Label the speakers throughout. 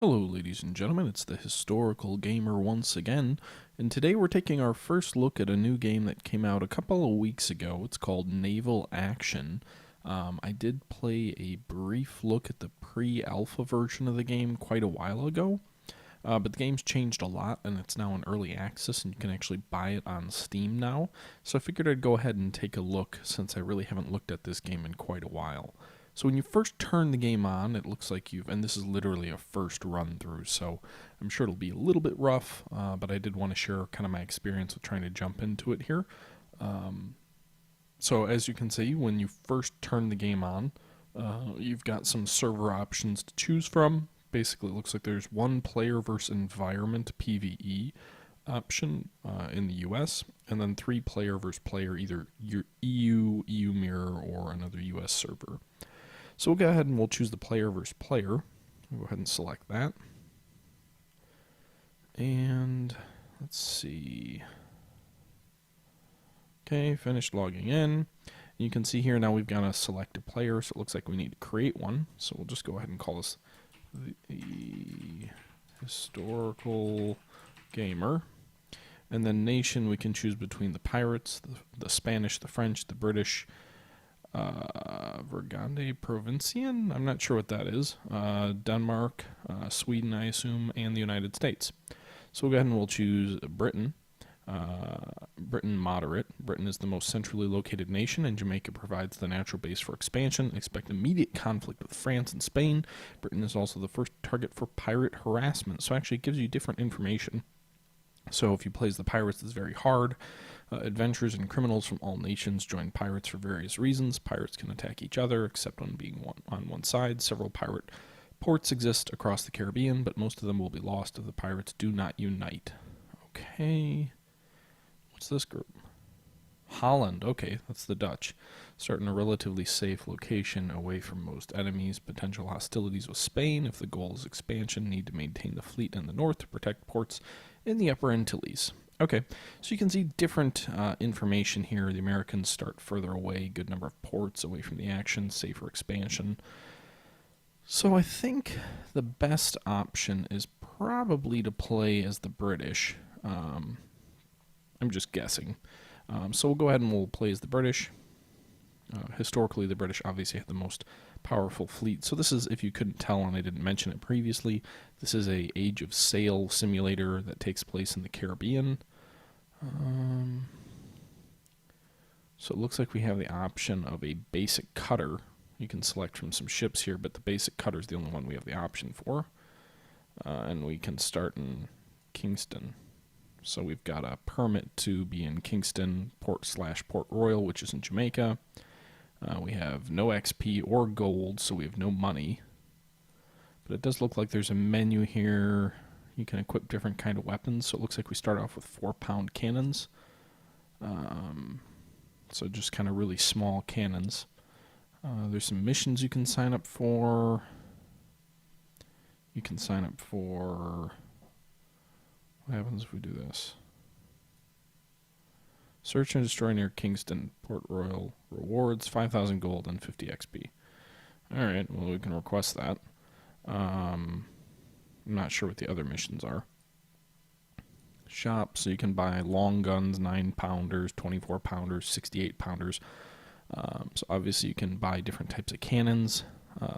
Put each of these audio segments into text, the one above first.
Speaker 1: Hello, ladies and gentlemen, it's the Historical Gamer once again, and today we're taking our first look at a new game that came out a couple of weeks ago. It's called Naval Action. I did play a brief look at the pre-alpha version of the game quite a while ago, but the game's changed a lot, and it's now in early access, and you can actually buy it on Steam now. So I figured I'd go ahead and take a look, since I really haven't looked at this game in quite a while. So when you first turn the game on, it looks like and this is literally a first run through, so I'm sure it'll be a little bit rough, but I did want to share kind of my experience with trying to jump into it here. Um, so as you can see, when you first turn the game on, you've got some server options to choose from. Basically, it looks like there's one player versus environment PvE option in the US, and then 3 player versus player, either your EU mirror, or another US server. So we'll go ahead and we'll choose the player versus player. We'll go ahead and select that. And let's see. Okay, finished logging in. You can see here now we've got a selected player, so it looks like we need to create one. So we'll just go ahead and call this the Historical Gamer. And then nation, we can choose between the pirates, the Spanish, the French, the British, Vergande Provincian, I'm not sure what that is, Denmark, Sweden, I assume, and the United States. So we'll go ahead and we'll choose Britain. Britain moderate. Britain is the most centrally located nation, and Jamaica provides the natural base for expansion. Expect immediate conflict with France and Spain. Britain is also the first target for pirate harassment, so actually it gives you different information. So if you play as the pirates, it's very hard. Adventurers and criminals from all nations join pirates for various reasons. Pirates can attack each other, except when being on one side. Several pirate ports exist across the Caribbean, but most of them will be lost if the pirates do not unite. Okay. What's this group? Holland. Okay, that's the Dutch. Start in a relatively safe location away from most enemies. Potential hostilities with Spain. If the goal is expansion, need to maintain the fleet in the north to protect ports in the Upper Antilles. Okay, so you can see different information here. The Americans start further away, good number of ports away from the action, safer expansion. So I think the best option is probably to play as the British. I'm just guessing. So we'll go ahead and we'll play as the British. Historically, the British obviously had the most powerful fleet. So this is, if you couldn't tell and I didn't mention it previously, this is a Age of Sail simulator that takes place in the Caribbean. So it looks like we have the option of a basic cutter. You can select from some ships here, but the basic cutter is the only one we have the option for. And we can start in Kingston. So we've got a permit to be in Kingston, Port Royal, which is in Jamaica. We have no XP or gold, so we have no money. But it does look like there's a menu here. You can equip different kind of weapons. So it looks like we start off with 4-pound cannons. So just kind of really small cannons. There's some missions you can sign up for. You can sign up for... What happens if we do this? Search and destroy near Kingston, Port Royal. Rewards, 5,000 gold and 50 XP. Alright, well we can request that. I'm not sure what the other missions are. Shop, so you can buy long guns, 9-pounders, 24-pounders, 68-pounders. So obviously you can buy different types of cannons.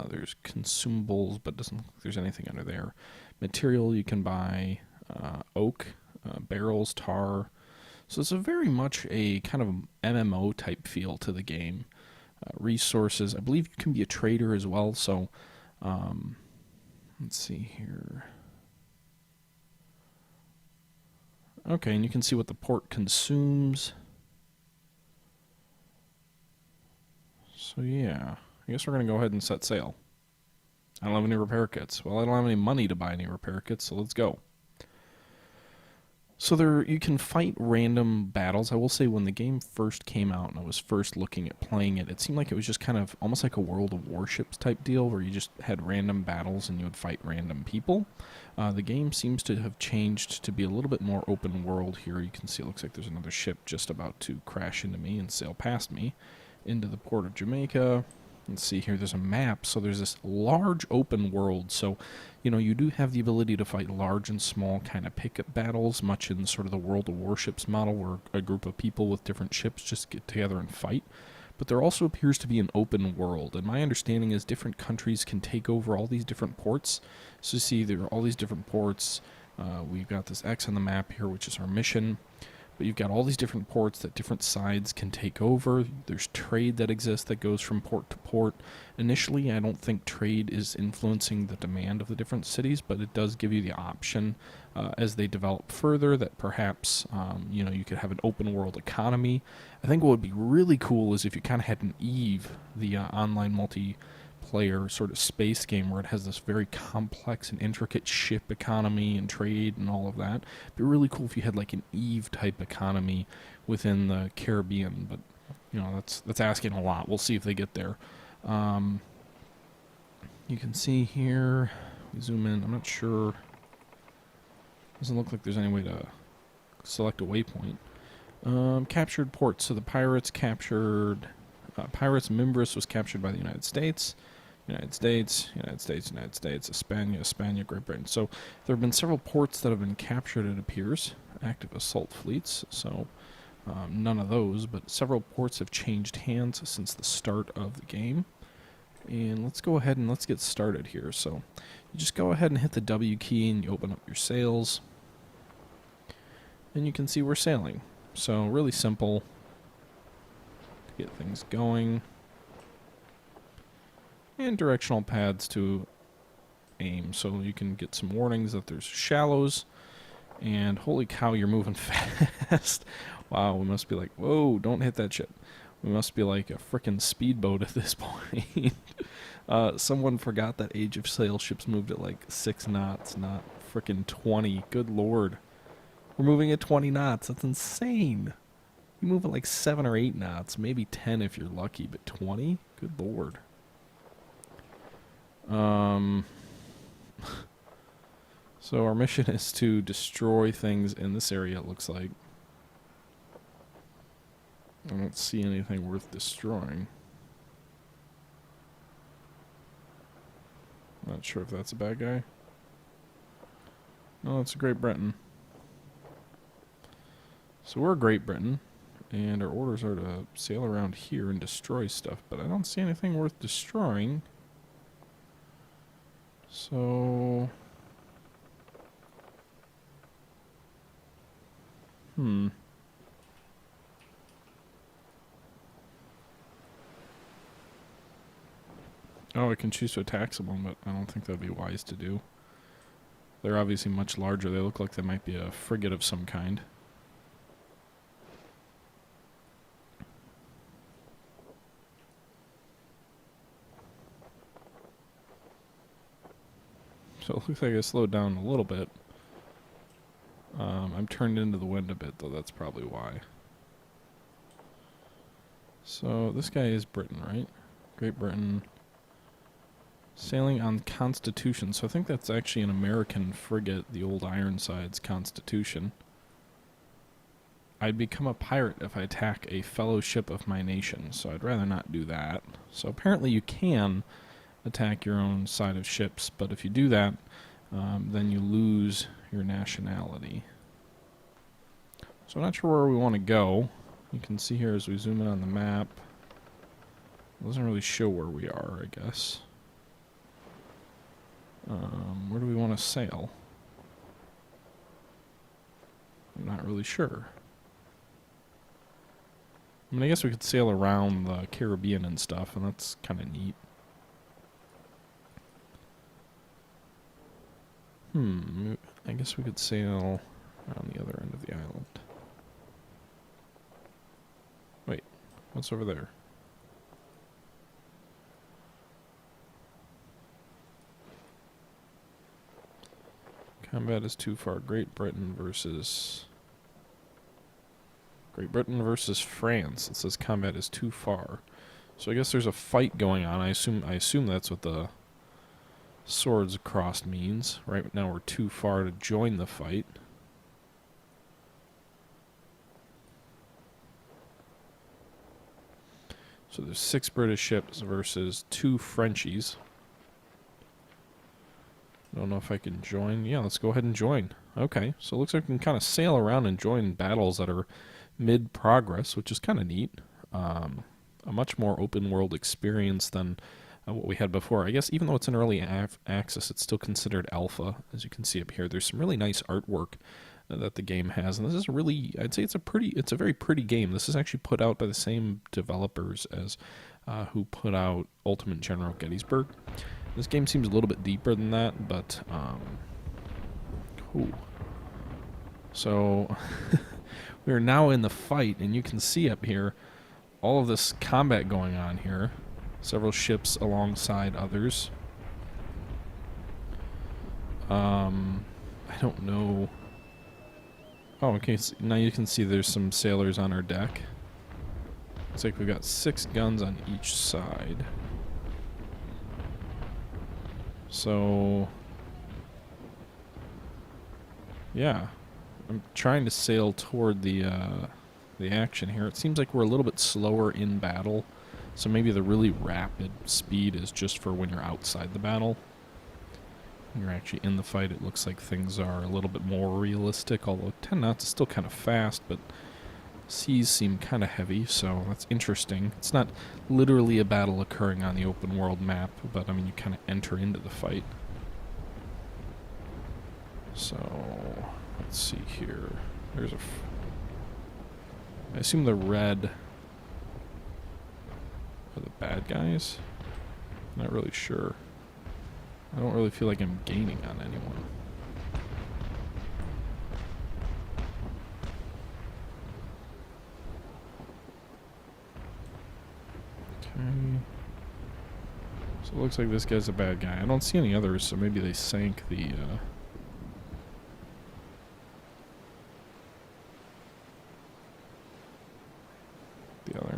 Speaker 1: There's consumables, but doesn't look like there's anything under there. Material, you can buy oak, barrels, tar. So it's a very much a kind of MMO type feel to the game. Resources, I believe you can be a trader as well, so let's see here. Okay, and you can see what the port consumes. So yeah, I guess we're going to go ahead and set sail. I don't have any repair kits. Well, I don't have any money to buy any repair kits, so let's go. So there, you can fight random battles. I will say when the game first came out and I was first looking at playing it, it seemed like it was just kind of almost like a World of Warships type deal where you just had random battles and you would fight random people. The game seems to have changed to be a little bit more open world here. You can see it looks like there's another ship just about to crash into me and sail past me into the port of Jamaica. Let's see here, there's a map, so there's this large open world, so, you do have the ability to fight large and small kind of picket battles, much in sort of the World of Warships model, where a group of people with different ships just get together and fight. But there also appears to be an open world, and my understanding is different countries can take over all these different ports. So you see there are all these different ports. We've got this X on the map here, which is our mission. But you've got all these different ports that different sides can take over. There's trade that exists that goes from port to port. Initially, I don't think trade is influencing the demand of the different cities, but it does give you the option as they develop further that perhaps, you could have an open world economy. I think what would be really cool is if you kind of had an EVE, the online multiplayer sort of space game where it has this very complex and intricate ship economy and trade and all of that. It'd be really cool if you had like an EVE type economy within the Caribbean, but that's asking a lot. We'll see if they get there. You can see here, we zoom in, I'm not sure, doesn't look like there's any way to select a waypoint. Captured ports, so the pirates captured, Pirates Mimbres was captured by the United States, España, Great Britain. So there have been several ports that have been captured, it appears, active assault fleets, so none of those, but several ports have changed hands since the start of the game. And let's go ahead and let's get started here. So you just go ahead and hit the W key and you open up your sails. And you can see we're sailing. So really simple to get things going. And directional pads to aim, so you can get some warnings that there's shallows. And holy cow, you're moving fast. Wow, we must be like, whoa, don't hit that shit. We must be like a frickin' speedboat at this point. Someone forgot that Age of Sail ships moved at like 6 knots, not frickin' 20. Good lord. We're moving at 20 knots. That's insane. You move at like 7 or 8 knots, maybe 10 if you're lucky, but 20? Good lord. So our mission is to destroy things in this area, it looks like. I don't see anything worth destroying. Not sure if that's a bad guy. No, it's Great Britain. So we're Great Britain, and our orders are to sail around here and destroy stuff, but I don't see anything worth destroying. So... Oh, I can choose to attack someone, but I don't think that would be wise to do. They're obviously much larger. They look like they might be a frigate of some kind. So it looks like I slowed down a little bit. I'm turned into the wind a bit, though. That's probably why. So this guy is Britain, right? Great Britain. Sailing on Constitution. So I think that's actually an American frigate, the old Ironsides Constitution. I'd become a pirate if I attack a fellow ship of my nation, so I'd rather not do that. So apparently you can attack your own side of ships, but if you do that, then you lose your nationality. So I'm not sure where we want to go. You can see here as we zoom in on the map, it doesn't really show where we are, I guess. Where do we want to sail? I'm not really sure. I mean, I guess we could sail around the Caribbean and stuff, and that's kind of neat. I guess we could sail around the other end of the island. Wait, what's over there? Combat is too far. Great Britain versus France. It says combat is too far. So I guess there's a fight going on. I assume that's what the swords across means. Right now we're too far to join the fight. So there's 6 British ships versus 2 Frenchies. I don't know if I can join. Yeah, let's go ahead and join. Okay, so it looks like we can kind of sail around and join battles that are mid-progress, which is kind of neat. A much more open-world experience than what we had before. I guess even though it's an early access, it's still considered alpha. As you can see up here, there's some really nice artwork that the game has, and this is really, I'd say it's a very pretty game. This is actually put out by the same developers as who put out Ultimate General Gettysburg. This game seems a little bit deeper than that, but so we are now in the fight, and you can see up here all of this combat going on here. Several ships alongside others. I don't know. Oh, okay, so now you can see there's some sailors on our deck. Looks like we've got 6 guns on each side. So, yeah, I'm trying to sail toward the action here. It seems like we're a little bit slower in battle, so maybe the really rapid speed is just for when you're outside the battle. When you're actually in the fight, it looks like things are a little bit more realistic, although 10 knots is still kind of fast, but seas seem kind of heavy, so that's interesting. It's not literally a battle occurring on the open world map, but I mean, you kind of enter into the fight. So, let's see here. There's I assume the red are the bad guys? Not really sure. I don't really feel like I'm gaining on anyone. Okay. So it looks like this guy's a bad guy. I don't see any others, so maybe they sank the other.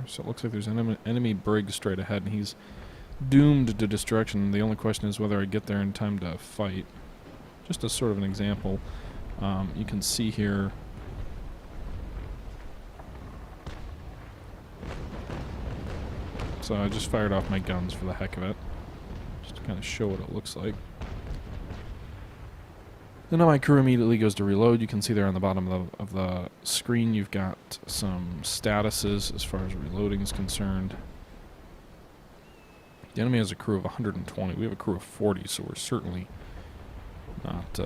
Speaker 1: So it looks like there's an enemy brig straight ahead, and he's doomed to destruction. The only question is whether I get there in time to fight. Just as sort of an example, you can see here. So I just fired off my guns for the heck of it, just to kind of show what it looks like. And now my crew immediately goes to reload. You can see there on the bottom of the screen you've got some statuses as far as reloading is concerned. The enemy has a crew of 120. We have a crew of 40, so we're certainly not...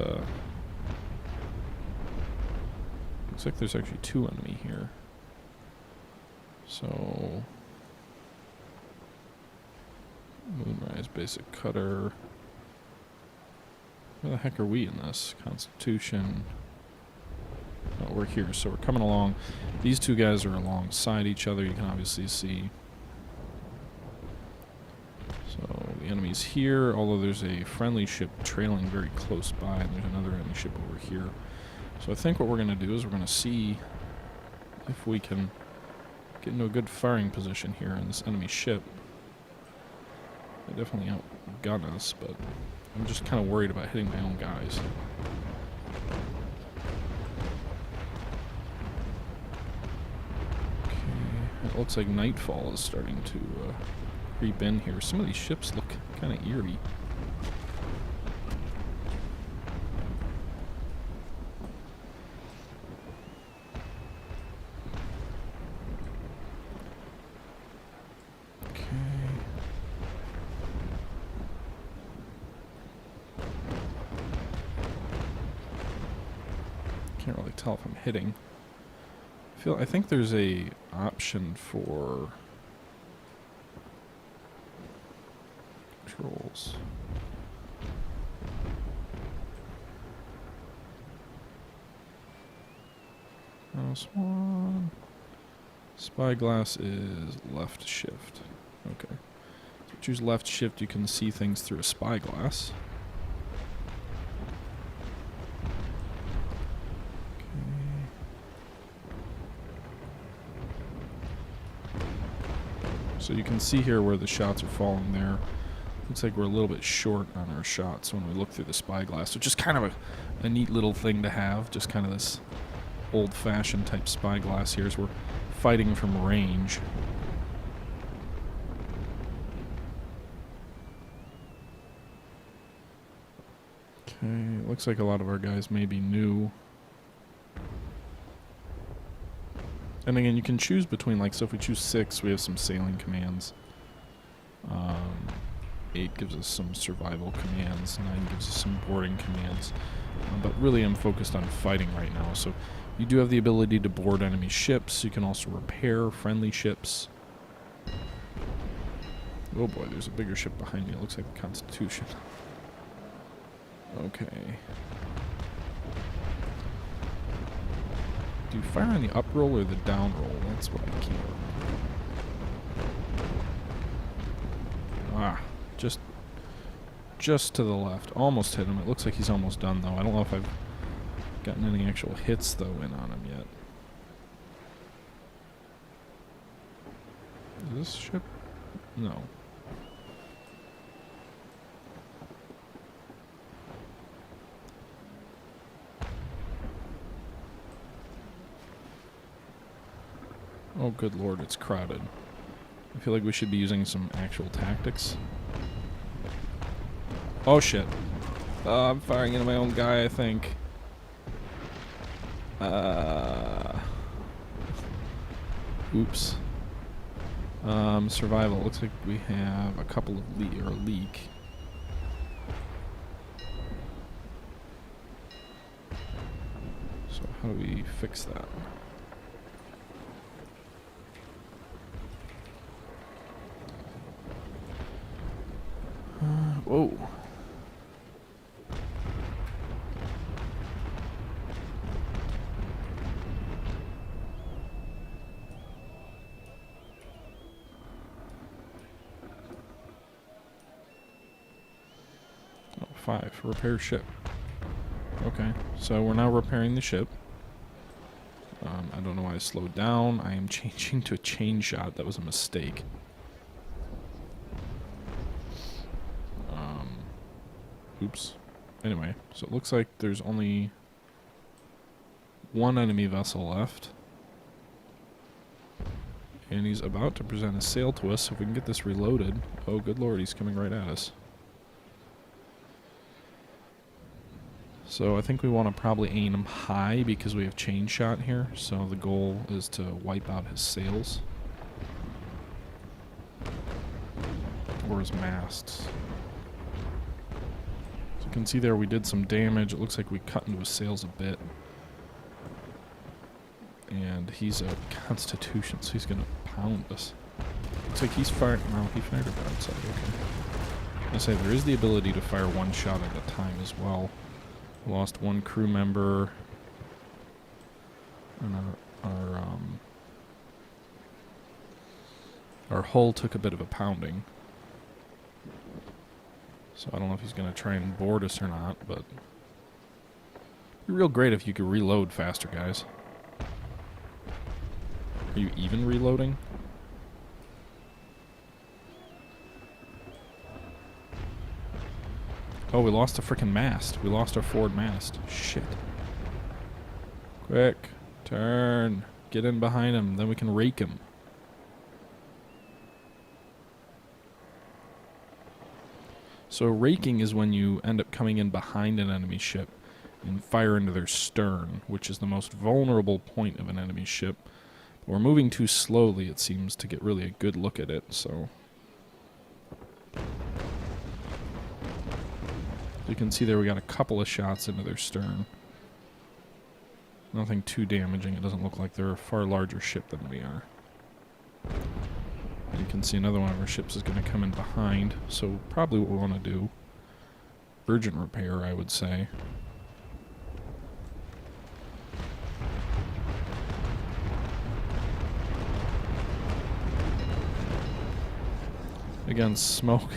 Speaker 1: looks like there's actually 2 enemy here. So... Moonrise basic cutter. Where the heck are we in this? Constitution. Oh, we're here, so we're coming along. These 2 guys are alongside each other, you can obviously see. So the enemy's here, although there's a friendly ship trailing very close by, and there's another enemy ship over here. So I think what we're going to do is we're going to see if we can get into a good firing position here in this enemy ship. They definitely outgun us, but I'm just kind of worried about hitting my own guys. Okay, it looks like nightfall is starting to creep in here. Some of these ships look kind of eerie. Can't really tell if I'm hitting. I think there's a option for controls. Mouse 1. Spyglass is left shift. Okay. So choose left shift, you can see things through a spyglass. So you can see here where the shots are falling there. Looks like we're a little bit short on our shots when we look through the spyglass, which is kind of a neat little thing to have, just kind of this old-fashioned type spyglass here as we're fighting from range. Okay, looks like a lot of our guys may be new. And again, you can choose between, like, so if we choose 6, we have some sailing commands. 8 gives us some survival commands. 9 gives us some boarding commands. But really I'm focused on fighting right now. So you do have the ability to board enemy ships. You can also repair friendly ships. Oh boy, there's a bigger ship behind me. It looks like the Constitution. Okay. Do you fire on the up roll or the down roll? That's what I can't remember. Ah, just to the left. Almost hit him. It looks like he's almost done, though. I don't know if I've gotten any actual hits, though, in on him yet. Is this ship? No. Oh, good lord, it's crowded. I feel like we should be using some actual tactics. Oh shit. I'm firing into my own guy, I think. Oops. Survival. Looks like we have a couple of leak. So how do we fix that? Whoa. Oh, 5. Repair ship. Okay, so we're now repairing the ship. I don't know why I slowed down. I am changing to a chain shot. That was a mistake. Oops. Anyway, so it looks like there's only one enemy vessel left. And he's about to present a sail to us, so if we can get this reloaded. Oh, good lord, he's coming right at us. So I think we want to probably aim him high because we have chain shot here. So the goal is to wipe out his sails. Or his masts. You can see there we did some damage. It looks like we cut into his sails a bit. And he's a Constitution, so he's going to pound us. Looks like he's firing. No, he fired it outside. Okay. I say there is the ability to fire one shot at a time as well. Lost one crew member. And our hull took a bit of a pounding. So I don't know if he's going to try and board us or not, but it'd be real great if you could reload faster, guys. Are you even reloading? Oh, we lost a frickin' mast. We lost our forward mast. Shit. Quick. Turn. Get in behind him, then we can rake him. So raking is when you end up coming in behind an enemy ship and fire into their stern, which is the most vulnerable point of an enemy ship. But we're moving too slowly, it seems, to get really a good look at it, so... You can see there we got a couple of shots into their stern. Nothing too damaging. It doesn't look like they're a far larger ship than we are. You can see another one of our ships is going to come in behind, so probably what we want to do, urgent repair, I would say. Again, smoke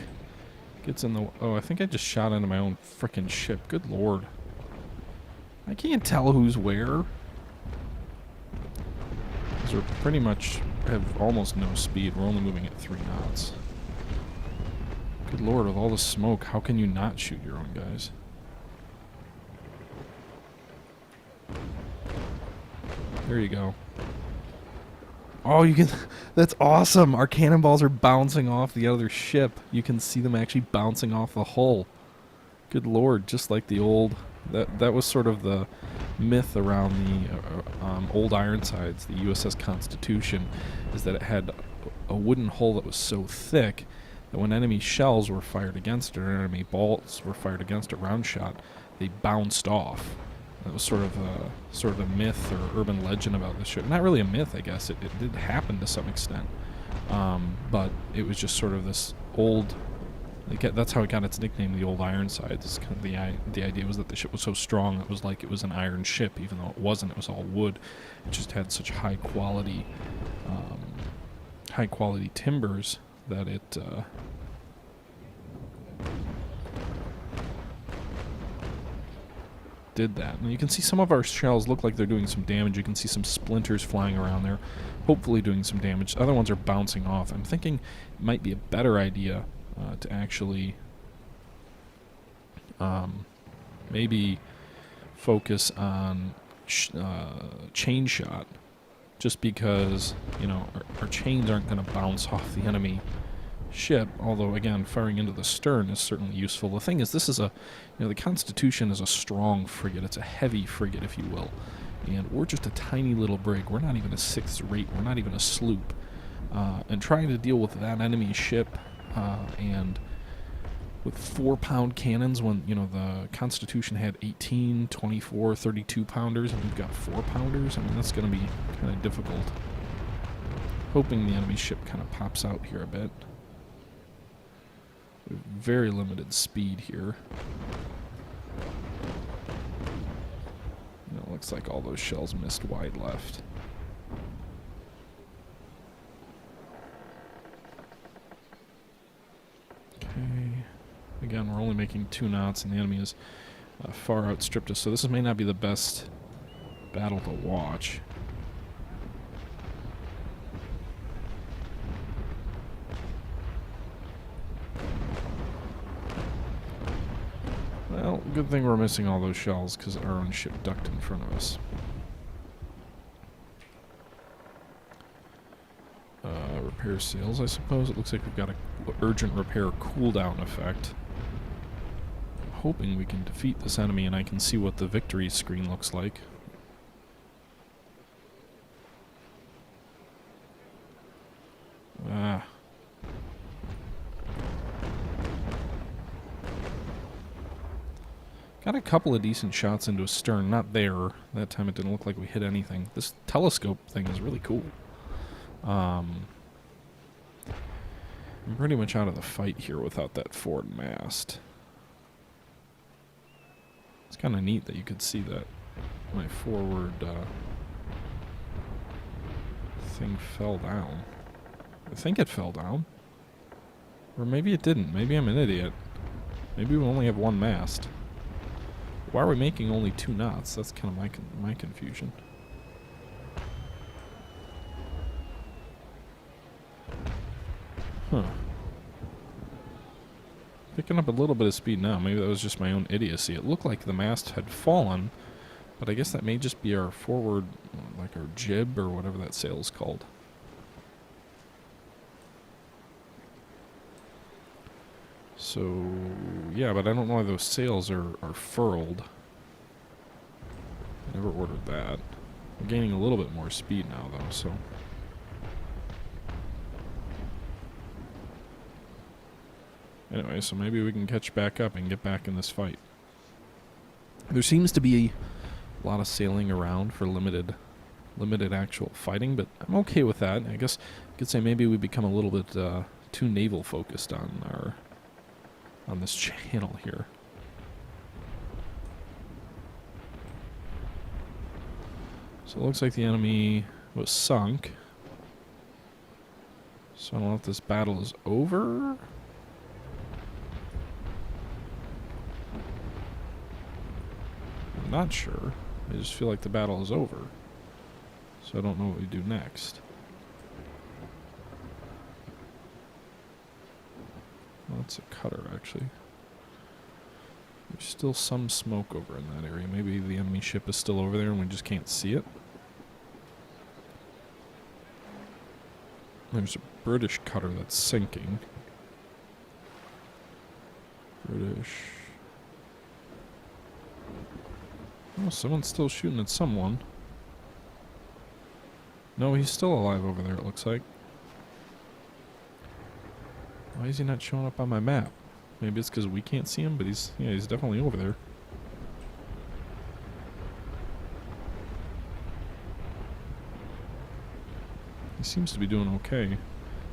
Speaker 1: gets in the... Oh, I think I just shot into my own frickin' ship. Good lord. I can't tell who's where. These are pretty much... have almost no speed. We're only moving at 3 knots. Good lord, with all the smoke, how can you not shoot your own guys? There you go. Oh, you can... That's awesome! Our cannonballs are bouncing off the other ship. You can see them actually bouncing off the hull. Good lord, just like the old... That was sort of the myth around the old Ironsides, the USS Constitution, is that it had a wooden hull that was so thick that when enemy shells were fired against it, or enemy bolts were fired against it, round shot, they bounced off. That was sort of a myth or urban legend about this ship. Not really a myth, I guess. It did happen to some extent, but it was just sort of this old. That's how it got its nickname, the Old Ironsides. It's kind of the idea was that the ship was so strong it was like it was an iron ship, even though it wasn't. It was all wood. It just had such high quality timbers that it. Did that. And you can see some of our shells look like they're doing some damage. You can see some splinters flying around there, hopefully doing some damage. Other ones are bouncing off. I'm thinking it might be a better idea to actually maybe focus on chain shot, just because, you know, our chains aren't going to bounce off the enemy ship, although again firing into the stern is certainly useful. The thing is, this is the Constitution is a strong frigate. It's a heavy frigate, if you will, and we're just a tiny little brig. We're not even a sixth rate. We're not even a sloop, and trying to deal with that enemy ship and with 4-pound cannons when, you know, the Constitution had 18, 24, 32 pounders and we've got 4-pounders. I mean, that's going to be kind of difficult. Hoping the enemy ship kind of pops out here a bit. Very limited speed here. It looks like all those shells missed wide left. Okay. Again, we're only making 2 knots and the enemy is far outstripped us, so this may not be the best battle to watch. Well, good thing we're missing all those shells because our own ship ducked in front of us. Repair sails, I suppose. It looks like we've got a urgent repair cooldown effect. I'm hoping we can defeat this enemy and I can see what the victory screen looks like. Got a couple of decent shots into a stern. Not there. That time it didn't look like we hit anything. This telescope thing is really cool. I'm pretty much out of the fight here without that forward mast. It's kind of neat that you could see that my forward thing fell down. I think it fell down. Or maybe it didn't. Maybe I'm an idiot. Maybe we only have 1 mast. Why are we making only 2 knots? That's kind of my confusion. Huh. Picking up a little bit of speed now. Maybe that was just my own idiocy. It looked like the mast had fallen, but I guess that may just be our forward, like our jib or whatever that sail is called. So, yeah, but I don't know why those sails are furled. I never ordered that. I'm gaining a little bit more speed now, though, so... Anyway, so maybe we can catch back up and get back in this fight. There seems to be a lot of sailing around for limited actual fighting, but I'm okay with that. I guess I could say maybe we become a little bit too naval focused on this channel here. So it looks like the enemy was sunk. So I don't know if this battle is over. I'm not sure. I just feel like the battle is over. So I don't know what we do next. Well, that's a cutter, actually. There's still some smoke over in that area. Maybe the enemy ship is still over there and we just can't see it. There's a British cutter that's sinking. British Oh, someone's still shooting at someone. No, he's still alive over there, it looks like. Why is he not showing up on my map? Maybe it's because we can't see him, but he's definitely over there. He seems to be doing okay.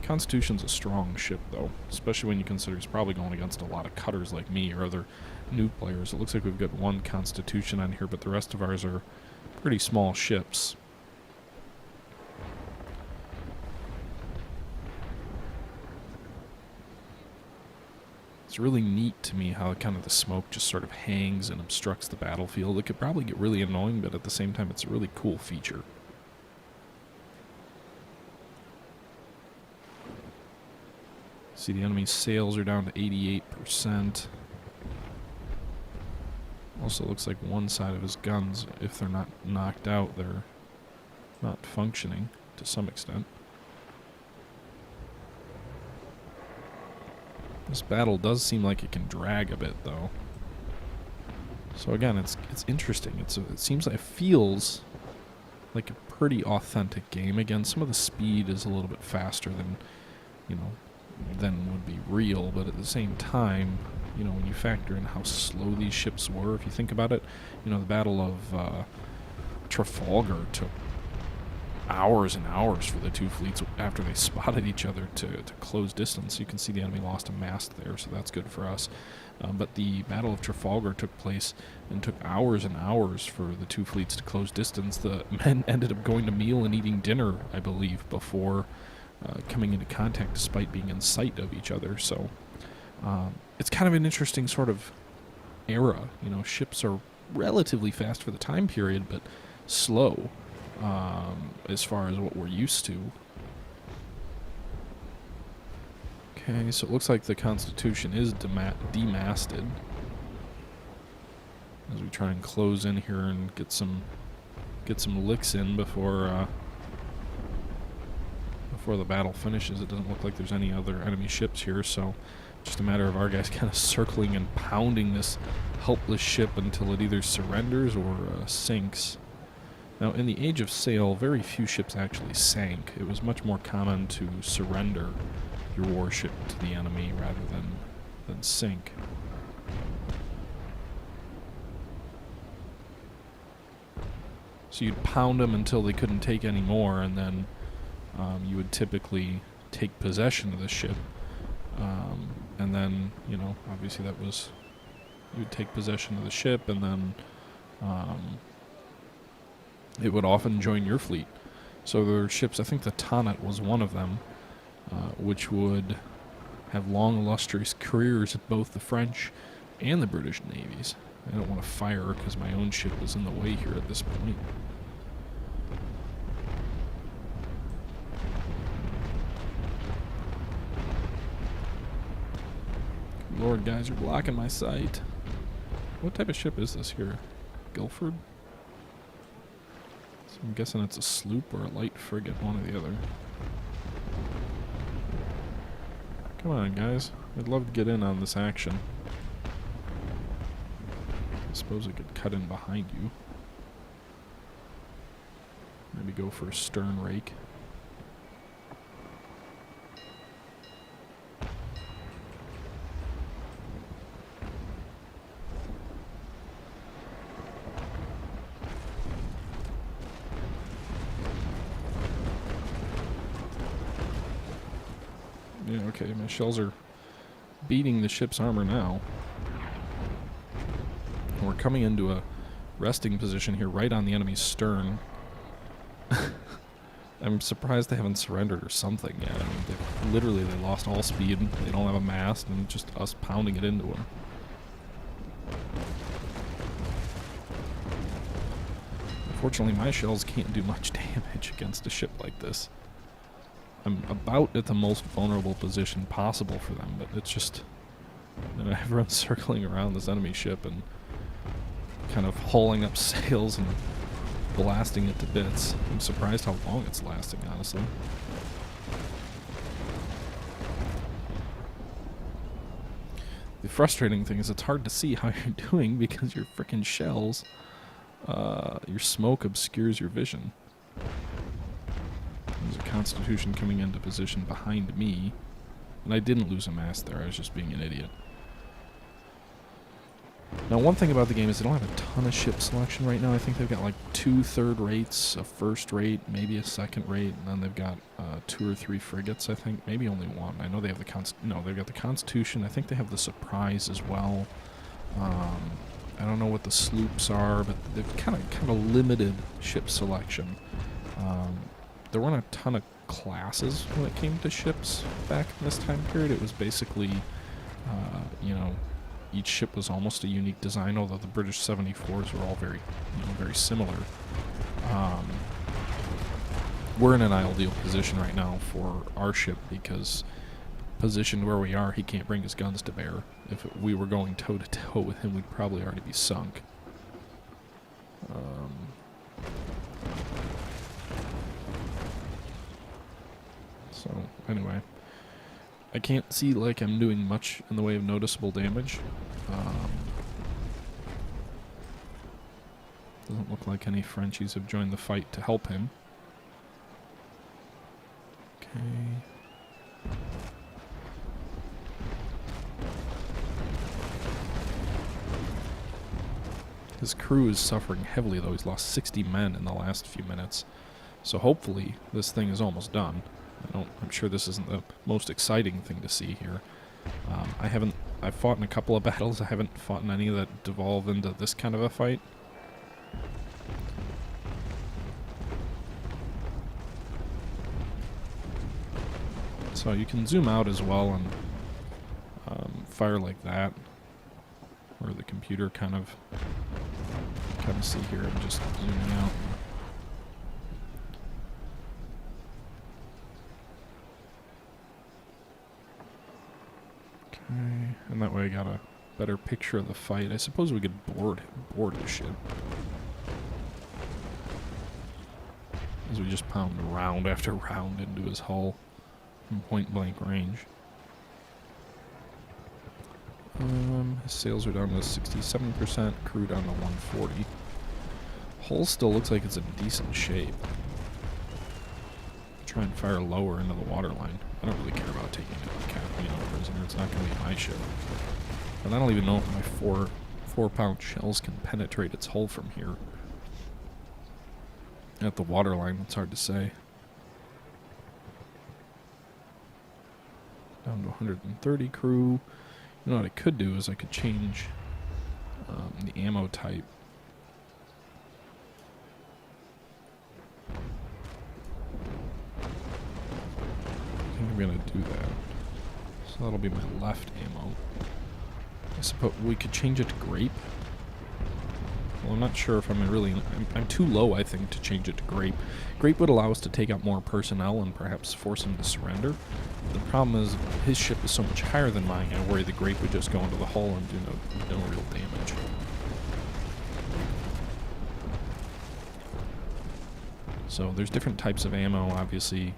Speaker 1: Constitution's a strong ship, though, especially when you consider he's probably going against a lot of cutters like me or other new players. It looks like we've got one Constitution on here, but the rest of ours are pretty small ships. It's really neat to me how kind of the smoke just sort of hangs and obstructs the battlefield. It could probably get really annoying, but at the same time, it's a really cool feature. See, the enemy's sails are down to 88%. Also looks like one side of his guns, if they're not knocked out, they're not functioning to some extent. This battle does seem like it can drag a bit, though. So again, it's interesting. It seems like it feels like a pretty authentic game. Again, some of the speed is a little bit faster than, than would be real, but at the same time, when you factor in how slow these ships were, if you think about it, the Battle of Trafalgar took hours and hours for the two fleets after they spotted each other to close distance. You can see the enemy lost a mast there, so that's good for us. But the Battle of Trafalgar took place and took hours and hours for the two fleets to close distance. The men ended up going to meal and eating dinner, I believe, before coming into contact despite being in sight of each other. So it's kind of an interesting sort of era. Ships are relatively fast for the time period, but slow as far as what we're used to. Okay, so it looks like the Constitution is demasted. As we try and close in here and get some licks in before the battle finishes. It doesn't look like there's any other enemy ships here, so just a matter of our guys kind of circling and pounding this helpless ship until it either surrenders or sinks. Now, in the Age of Sail, very few ships actually sank. It was much more common to surrender your warship to the enemy rather than sink. So you'd pound them until they couldn't take any more, and then you would typically take possession of the ship. And then, obviously that was... You would take possession of the ship, and then it would often join your fleet. So there were ships, I think the Tonnet was one of them, which would have long, illustrious careers at both the French and the British navies. I don't want to fire her because my own ship is in the way here at this point. Lord, guys, you're blocking my sight. What type of ship is this here? Guilford? So I'm guessing it's a sloop or a light frigate, one or the other. Come on, guys. I'd love to get in on this action. I suppose I could cut in behind you. Maybe go for a stern rake. Yeah, okay, my shells are beating the ship's armor now. And we're coming into a resting position here right on the enemy's stern. I'm surprised they haven't surrendered or something yet. I mean, they lost all speed, they don't have a mast, and just us pounding it into them. Unfortunately, my shells can't do much damage against a ship like this. I'm about at the most vulnerable position possible for them, but it's just... everyone's circling around this enemy ship and kind of hauling up sails and blasting it to bits. I'm surprised how long it's lasting, honestly. The frustrating thing is it's hard to see how you're doing because your frickin' shells Your smoke obscures your vision. There's a Constitution coming into position behind me. And I didn't lose a mast there, I was just being an idiot. Now, one thing about the game is they don't have a ton of ship selection right now. I think they've got like 2 third rates, a first rate, maybe a second rate, and then they've got 2 or 3 frigates, I think. Maybe only one. I know they have the they've got the Constitution. I think they have the Surprise as well. I don't know what the sloops are, but they've kind of limited ship selection. There weren't a ton of classes when it came to ships back in this time period. It was basically, each ship was almost a unique design, although the British 74s were all very, very similar. We're in an ideal position right now for our ship because positioned where we are, he can't bring his guns to bear. If we were going toe-to-toe with him, we'd probably already be sunk. So, anyway. I can't see like I'm doing much in the way of noticeable damage. Doesn't look like any Frenchies have joined the fight to help him. Okay. His crew is suffering heavily, though. He's lost 60 men in the last few minutes. So hopefully this thing is almost done. I'm sure this isn't the most exciting thing to see here. I've fought in a couple of battles. I haven't fought in any that devolve into this kind of a fight. So you can zoom out as well and fire like that, where the computer kind of see here. I'm just zooming out. And that way I got a better picture of the fight. I suppose we could board his ship. As we just pound round after round into his hull from point blank range. His sails are down to 67%, crew down to 140. Hull still looks like it's in decent shape. Try and fire lower into the waterline. I don't really care about taking a prisoner. It's not going to be my ship. And I don't even know if my 4-pound shells can penetrate its hull from here. At the waterline, it's hard to say. Down to 130 crew. You know what I could do is I could change the ammo type. I'm going to do that. So that'll be my left ammo. I suppose we could change it to grape. Well, I'm not sure if I'm too low, I think, to change it to grape. Grape would allow us to take out more personnel and perhaps force him to surrender. The problem is his ship is so much higher than mine, I worry the grape would just go into the hull and do no real damage. So there's different types of ammo, obviously.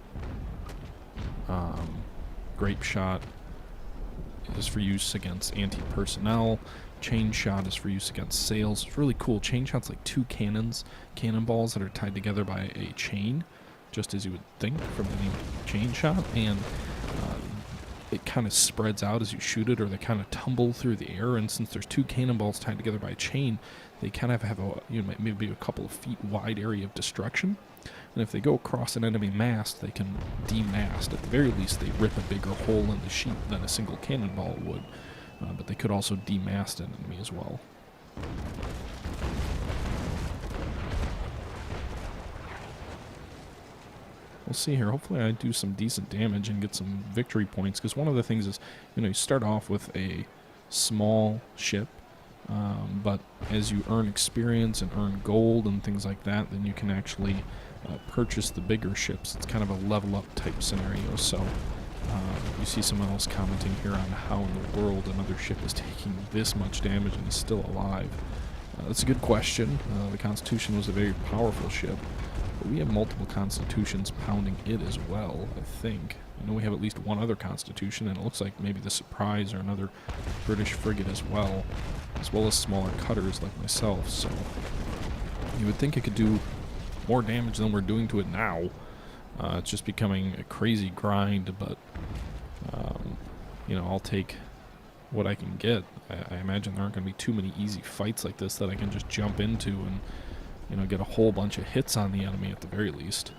Speaker 1: Grape shot is for use against anti-personnel. Chain shot is for use against sails. It's really cool. Chain shot's like 2 cannonballs that are tied together by a chain, just as you would think from the name chain shot, and it kind of spreads out as you shoot it, or they kind of tumble through the air. And since there's 2 cannonballs tied together by a chain, they kind of have maybe a couple of feet wide area of destruction. And if they go across an enemy mast, they can demast. At the very least, they rip a bigger hole in the sheet than a single cannonball would. But they could also demast an enemy as well. We'll see here. Hopefully I do some decent damage and get some victory points, because one of the things is, you start off with a small ship, but as you earn experience and earn gold and things like that, then you can actually purchase the bigger ships. It's kind of a level up type scenario. So you see someone else commenting here on how in the world another ship is taking this much damage and is still alive. That's a good question. The Constitution was a very powerful ship, but we have multiple Constitutions pounding it as well, I think. I know we have at least one other Constitution, and it looks like maybe the Surprise or another British frigate as well as smaller cutters like myself. So You would think it could do more damage than we're doing to it now. It's just becoming a crazy grind, but, I'll take what I can get. I imagine there aren't going to be too many easy fights like this that I can just jump into and, get a whole bunch of hits on the enemy at the very least.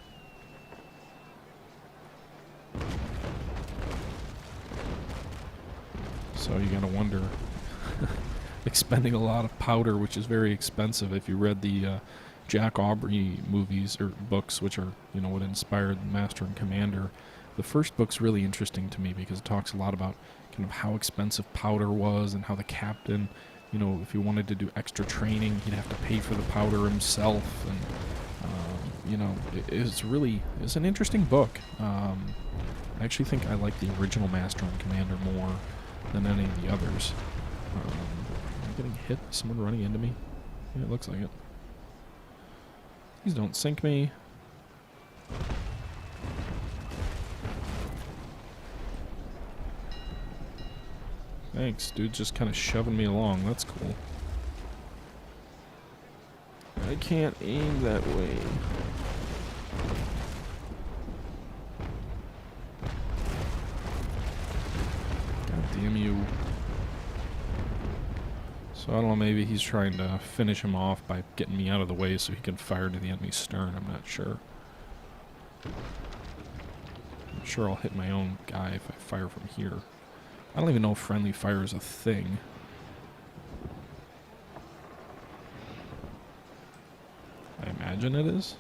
Speaker 1: So you gotta wonder, expending a lot of powder, which is very expensive. If you read the Jack Aubrey movies or books, which are, what inspired Master and Commander, the first book's really interesting to me because it talks a lot about kind of how expensive powder was and how the captain, if he wanted to do extra training, he'd have to pay for the powder himself. And, it's an interesting book. I actually think I like the original Master and Commander more than any of the others. Am I getting hit? Is someone running into me? Yeah, it looks like it. Please don't sink me. Thanks, dude. Just kind of shoving me along. That's cool. I can't aim that way. God damn you. So I don't know, maybe he's trying to finish him off by getting me out of the way so he can fire to the enemy's stern. I'm not sure. I'm sure I'll hit my own guy if I fire from here. I don't even know if friendly fire is a thing. I imagine it is.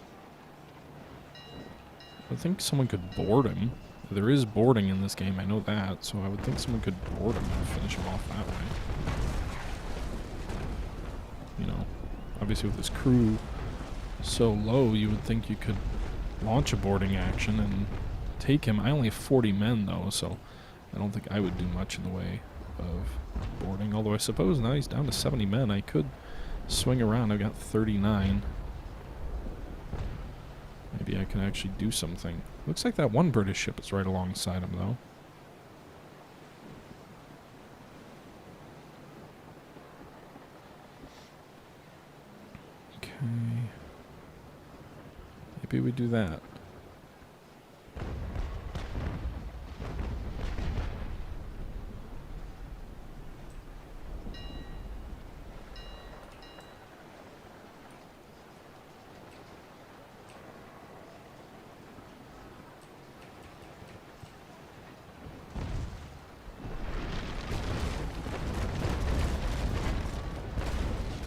Speaker 1: I think someone could board him. There is boarding in this game, I know that, so I would think someone could board him and finish him off that way. Obviously with this crew so low, you would think you could launch a boarding action and take him. I only have 40 men though, so I don't think I would do much in the way of boarding. Although I suppose now he's down to 70 men. I could swing around. I've got 39. Maybe I can actually do something. Looks like that one British ship is right alongside him though. Maybe we do that.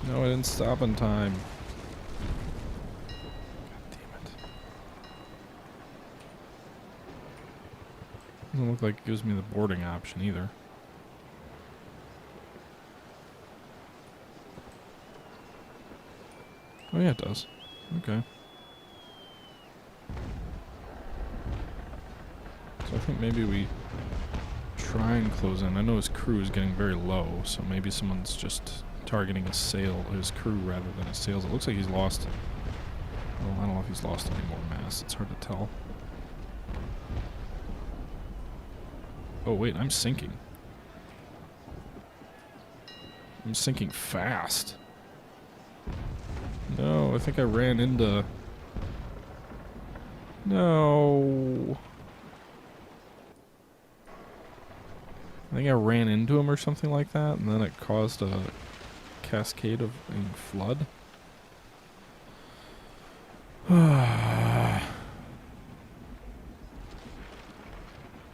Speaker 1: No, I didn't stop in time. Doesn't look like it gives me the boarding option either. Oh yeah, it does. Okay. So I think maybe we try and close in. I know his crew is getting very low, so maybe someone's just targeting his crew rather than his sails. It looks like he's lost. Well, I don't know if he's lost any more mass. It's hard to tell. Oh wait, I'm sinking. I'm sinking fast. No, I think I ran into... No. I think I ran into him or something like that, and then it caused a cascade of a flood.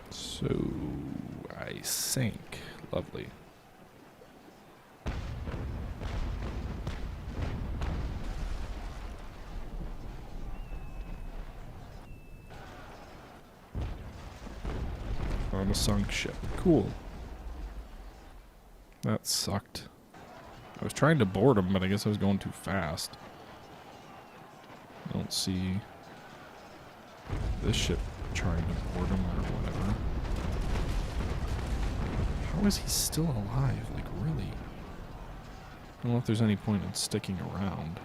Speaker 1: So I sank. Lovely. On a sunk ship. Cool. That sucked. I was trying to board him, but I guess I was going too fast. I don't see this ship trying to board him or whatever. How is he still alive? Like, really? I don't know if there's any point in sticking around.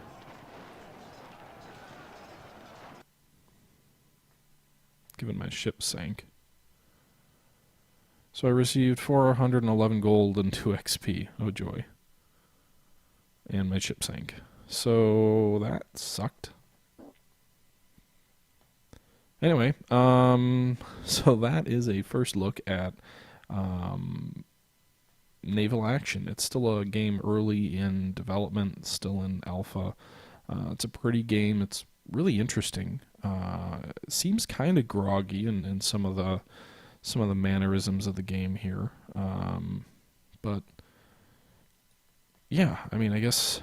Speaker 1: Given my ship sank. So I received 411 gold and 2 XP. Oh joy. And my ship sank. So that sucked. Anyway, so that is a first look at um, Naval Action. It's still a game early in development, still in alpha. It's a pretty game. It's really interesting. It seems kind of groggy in some of the mannerisms of the game here, but yeah, I mean, I guess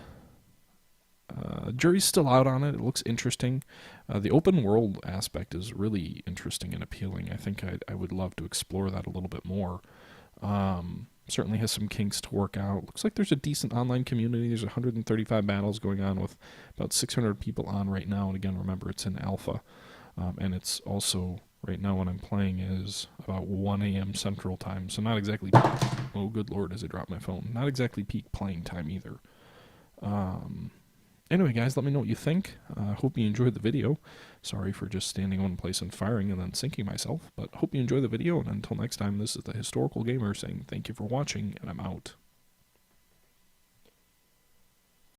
Speaker 1: jury's still out on it. It looks interesting. The open world aspect is really interesting and appealing. I think I would love to explore that a little bit more. Certainly has some kinks to work out. Looks like there's a decent online community. There's 135 battles going on with about 600 people on right now. And again, remember, it's in alpha. And it's also, right now when I'm playing, is about 1 a.m. Central Time. So not exactly, oh good lord, as I drop my phone. Not exactly peak playing time either. Anyway, guys, let me know what you think. Hope you enjoyed the video. Sorry for just standing in one place and firing and then sinking myself, but hope you enjoy the video, and until next time, this is the Historical Gamer saying thank you for watching, and I'm out.